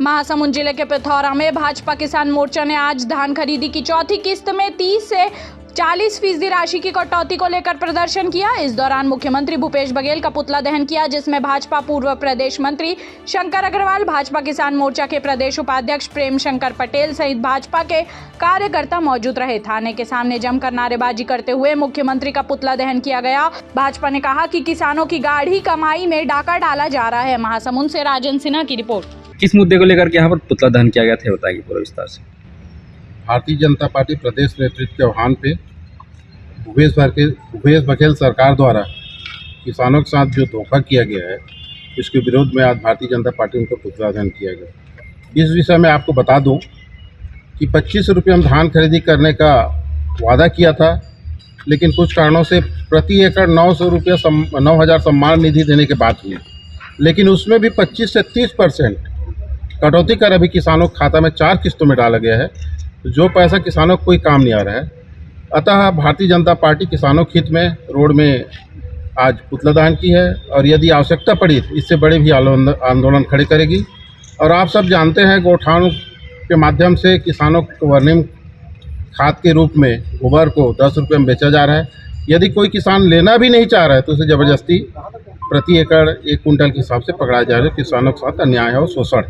महासमुंद जिले के पिथौरा में भाजपा किसान मोर्चा ने आज धान खरीदी की चौथी किस्त में 30 से 40% राशि की कटौती को लेकर प्रदर्शन किया। इस दौरान मुख्यमंत्री भूपेश बघेल का पुतला दहन किया, जिसमें भाजपा पूर्व प्रदेश मंत्री शंकर अग्रवाल, भाजपा किसान मोर्चा के प्रदेश उपाध्यक्ष प्रेम शंकर पटेल सहित भाजपा के कार्यकर्ता मौजूद रहे। थाने के सामने जमकर नारेबाजी करते हुए मुख्यमंत्री का पुतला दहन किया गया। भाजपा ने कहा कि किसानों की गाढ़ी कमाई में डाका डाला जा रहा है। महासमुंद से राजन सिन्हा की रिपोर्ट। किस मुद्दे को लेकर के यहाँ पर पुतला दहन किया गया था, बताइए पूरा विस्तार से। भारतीय जनता पार्टी प्रदेश नेतृत्व के आह्वान पे भूपेश बघेल सरकार द्वारा किसानों के साथ जो धोखा किया गया है, इसके विरोध में आज भारतीय जनता पार्टी उनका पुतला दहन किया गया। इस विषय में आपको बता दूं कि 25 रुपये हम धान खरीदी करने का वादा किया था, लेकिन कुछ कारणों से प्रति एकड़ 9,000 सम्मान निधि देने के बाद हुई, लेकिन उसमें भी 25 से 30% कटौती कर अभी किसानों के खाता में 4 किस्तों में डाला गया है। जो पैसा किसानों को कोई काम नहीं आ रहा है। अतः भारतीय जनता पार्टी किसानों के हित में रोड में आज पुतला दहन की है, और यदि आवश्यकता पड़ी इससे बड़े भी आंदोलन खड़े करेगी। और आप सब जानते हैं, गौठानों के माध्यम से किसानों को वर्मी खाद के रूप में गोबर को 10 रुपये में बेचा जा रहा है। यदि कोई किसान लेना भी नहीं चाह रहा है तो उसे ज़बरदस्ती प्रति एकड़ 1 कुंटल के हिसाब से पकड़ा जा रहा है। किसानों के साथ अन्याय और शोषण।